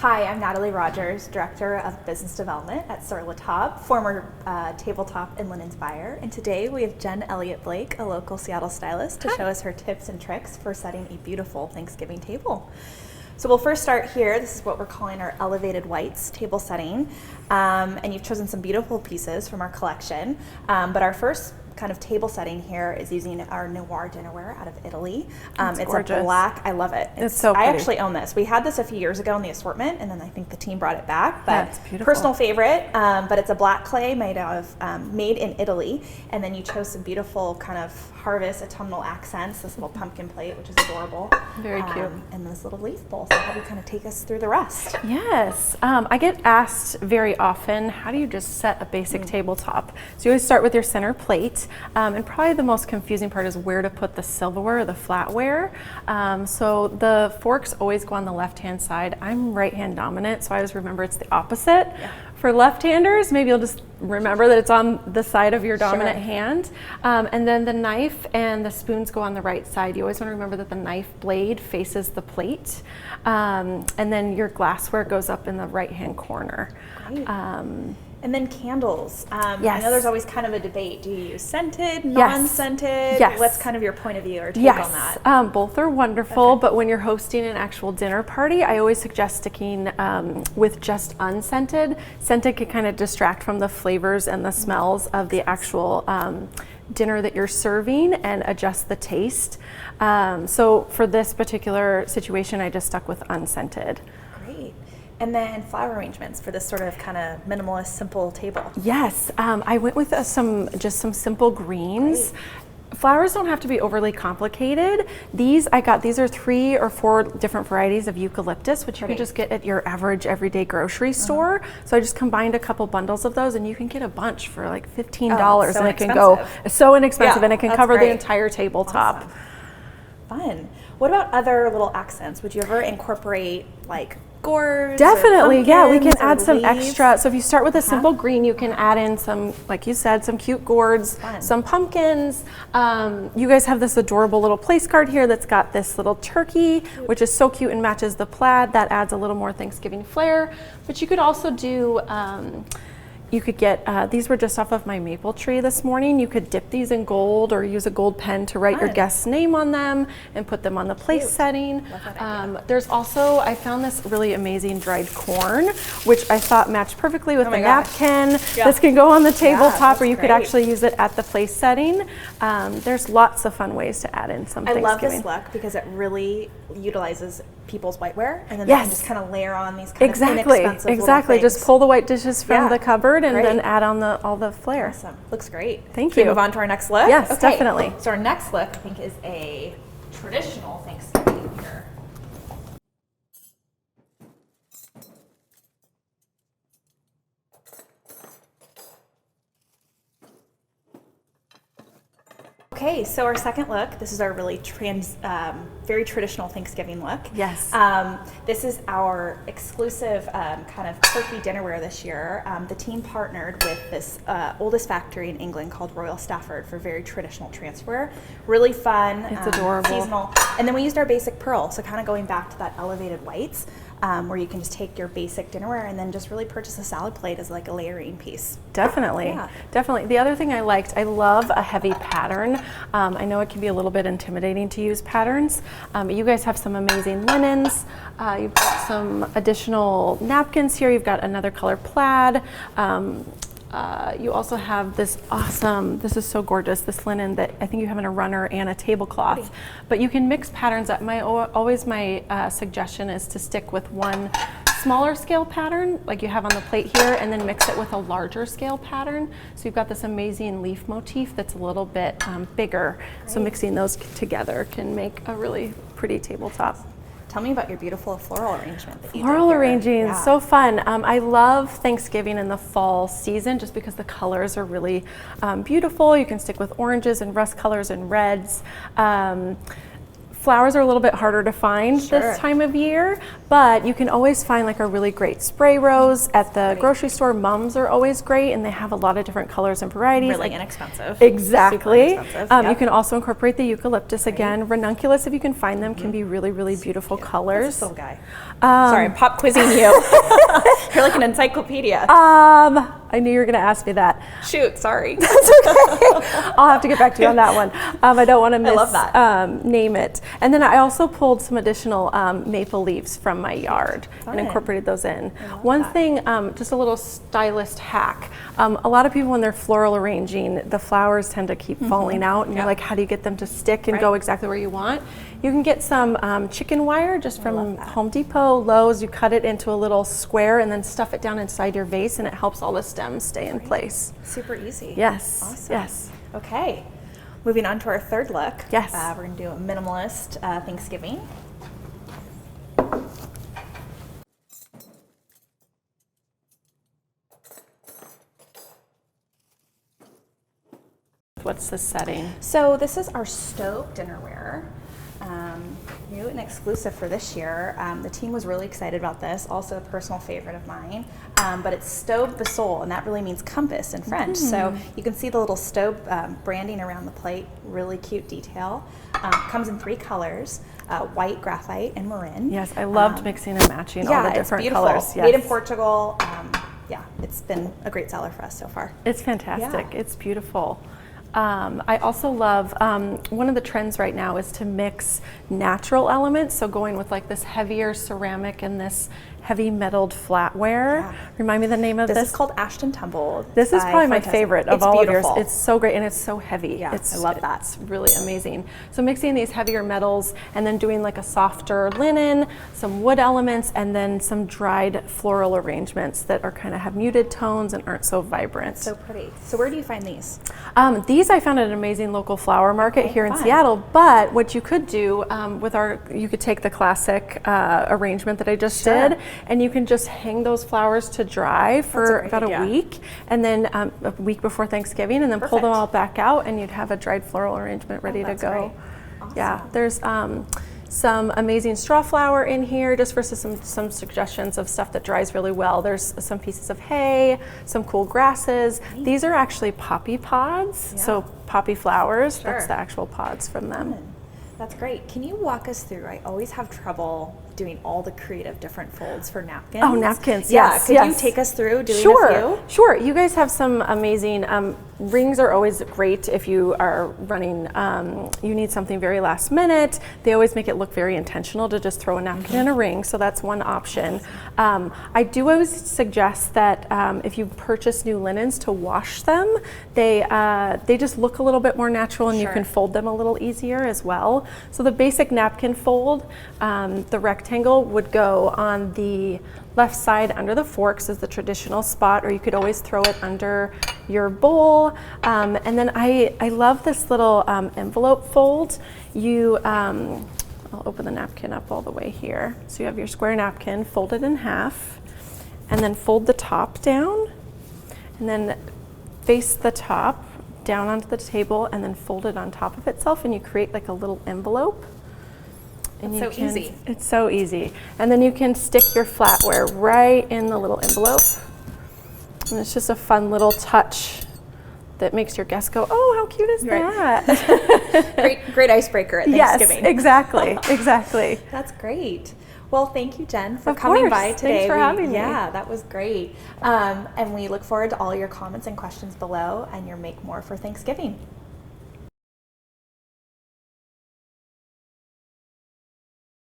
Hi, I'm Natalie Rogers, Director of Business Development at Sur La Table, former tabletop and linens buyer. And today we have Jen Elliott Blake, a local Seattle stylist, to show us her tips and tricks for setting a beautiful Thanksgiving table. So we'll first start here. This is what we're calling our elevated whites table setting. And you've chosen some beautiful pieces from our collection. But our first kind of table setting here is using our noir dinnerware out of Italy. It's gorgeous. A black, I love it. It's so pretty. I actually own this. We had this a few years ago in the assortment, and then I think the team brought it back. But it's beautiful. Personal favorite, but it's a black clay made in Italy. And then you chose some beautiful kind of harvest autumnal accents, this little pumpkin plate, which is adorable. Very cute. And this little leaf bowl. So have you kind of take us through the rest? Yes, I get asked very often, how do you just set a basic tabletop? So you always start with your center plate. And probably the most confusing part is where to put the silverware or the flatware. So the forks always go on the left-hand side. I'm right-hand dominant, so I always remember it's the opposite. Yeah. For left-handers, maybe you'll just remember that it's on the side of your dominant hand. And then the knife and the spoons go on the right side. You always want to remember that the knife blade faces the plate. And then your glassware goes up in the right-hand corner. Great. And then candles. Yes. I know there's always kind of a debate. Do you use scented, non-scented? Yes. What's kind of your point of view or take on that? Both are wonderful, but when you're hosting an actual dinner party, I always suggest sticking with just unscented. Scented can kind of distract from the flavors and the smells of the actual dinner that you're serving and adjust the taste. So for this particular situation, I just stuck with unscented. Great. And then flower arrangements for this sort of kind of minimalist, simple table. Yes, I went with some simple greens. Great. Flowers don't have to be overly complicated. These are 3 or 4 different varieties of eucalyptus, which you can just get at your average everyday grocery store. So I just combined a couple bundles of those, and you can get a bunch for like $15, and it can go so inexpensive, and it can cover the entire tabletop. Awesome. Fun. What about other little accents? Would you ever incorporate like gourds? Definitely, yeah. We can add some leaves? extra. So if you start with a simple green, you can add in some, like you said, some cute gourds, some pumpkins. You guys have this adorable little place card here that's got this little turkey, which is so cute and matches the plaid. That adds a little more Thanksgiving flair. But you could also do, you could get, these were just off of my maple tree this morning. You could dip these in gold or use a gold pen to write your guest's name on them and put them on the place setting. There's also, I found this really amazing dried corn, which I thought matched perfectly with the napkin. Yeah. This can go on the tabletop, or you could actually use it at the place setting. There's lots of fun ways to add in some Thanksgiving. I love this look because it really utilizes people's whiteware, and then they can just kind of layer on these kind of inexpensive little things. Just pull the white dishes from the cupboard and then add on all the flair. Awesome. Looks great. Thank you. Can we move on to our next look? Yes, definitely. So our next look, I think, is a traditional Thanksgiving here. Okay, so our second look, this is our really very traditional Thanksgiving look. Yes. This is our exclusive kind of turkey dinnerware this year. The team partnered with this oldest factory in England called Royal Stafford for very traditional transfer. Really fun. It's adorable. Seasonal. And then we used our basic pearl, so kind of going back to that elevated whites. Where you can just take your basic dinnerware and then just really purchase a salad plate as like a layering piece. Definitely, definitely. The other thing I love a heavy pattern. I know it can be a little bit intimidating to use patterns, but you guys have some amazing linens. You've got some additional napkins here. You've got another color plaid. You also have this awesome, this is so gorgeous, this linen that I think you have in a runner and a tablecloth. But you can mix patterns. My suggestion is to stick with one smaller scale pattern like you have on the plate here, and then mix it with a larger scale pattern. So you've got this amazing leaf motif that's a little bit bigger. So mixing those together can make a really pretty tabletop. Tell me about your beautiful floral arrangement that you did Floral here. arranging, so fun. I love Thanksgiving in the fall season just because the colors are really beautiful. You can stick with oranges and rust colors and reds. Flowers are a little bit harder to find this time of year, but you can always find like a really great spray rose at the grocery store. Mums are always great, and they have a lot of different colors and varieties. Really inexpensive. Exactly. Inexpensive. You can also incorporate the eucalyptus again. Ranunculus, if you can find them, can be really, really beautiful colors. What's this little guy? Sorry, I'm pop quizzing you. You're like an encyclopedia. I knew you were going to ask me that. Shoot, sorry. That's okay. I'll have to get back to you on that one. I don't want to name it. And then I also pulled some additional maple leaves from my yard and incorporated those in. One thing, just a little stylist hack. A lot of people, when they're floral arranging, the flowers tend to keep falling out, and you're like, how do you get them to stick and go exactly where you want? You can get some chicken wire just from Home Depot, Lowe's. You cut it into a little square and then stuff it down inside your vase, and it helps all the stems stay in place. Super easy. Yes. Awesome. Yes. Okay. Moving on to our third look. Yes. We're going to do a minimalist Thanksgiving. What's the setting? So this is our stove dinnerware. New and exclusive for this year. The team was really excited about this, also a personal favorite of mine. But it's Stove the Soul, and that really means compass in French. So you can see the little stove branding around the plate, really cute detail. Comes in 3 colors, white, graphite, and marin. Yes, I loved mixing and matching all the different colors. Made in Portugal. Yeah, it's been a great seller for us so far. It's fantastic. Yeah. It's beautiful. I also love, one of the trends right now is to mix natural elements, so going with like this heavier ceramic and this heavy metalled flatware. Yeah. Remind me the name of this. This is called Ashton Tumbled. This is probably my favorite of all of yours. It's so great, and it's so heavy. Yeah, I love that. It's really amazing. So mixing these heavier metals and then doing like a softer linen, some wood elements, and then some dried floral arrangements that are kind of have muted tones and aren't so vibrant. So pretty. So where do you find these? These I found at an amazing local flower market here in Seattle, but what you could do you could take the classic arrangement that I just did, and you can just hang those flowers to dry for about a week, and then a week before Thanksgiving, and then pull them all back out, and you'd have a dried floral arrangement ready to go. Awesome. Yeah, there's some amazing straw flower in here, just for some suggestions of stuff that dries really well. There's some pieces of hay, some cool grasses. These are actually poppy pods, so poppy flowers. That's the actual pods from them. That's great. Can you walk us through? I always have trouble doing all the creative different folds for napkins. Oh, napkins, yes. Could you take us through doing a few? Sure. You guys have some amazing, rings are always great if you are running, you need something very last minute. They always make it look very intentional to just throw a napkin in a ring, so that's one option. I do always suggest that if you purchase new linens to wash them, they just look a little bit more natural, and you can fold them a little easier as well. So the basic napkin fold, the rectangle would go on the left side under the forks is the traditional spot, or you could always throw it under your bowl. And then I love this little envelope fold. I'll open the napkin up all the way here. So you have your square napkin, fold it in half, and then fold the top down, and then face the top down onto the table, and then fold it on top of itself, and you create like a little envelope. And it's so easy. It's so easy. And then you can stick your flatware right in the little envelope. And it's just a fun little touch that makes your guests go, oh, how cute is that? Great icebreaker at Thanksgiving. Yes, exactly. That's great. Well, thank you, Jen, for coming by today. Thanks for having me. Yeah, that was great. And we look forward to all your comments and questions below, and your Make More for Thanksgiving.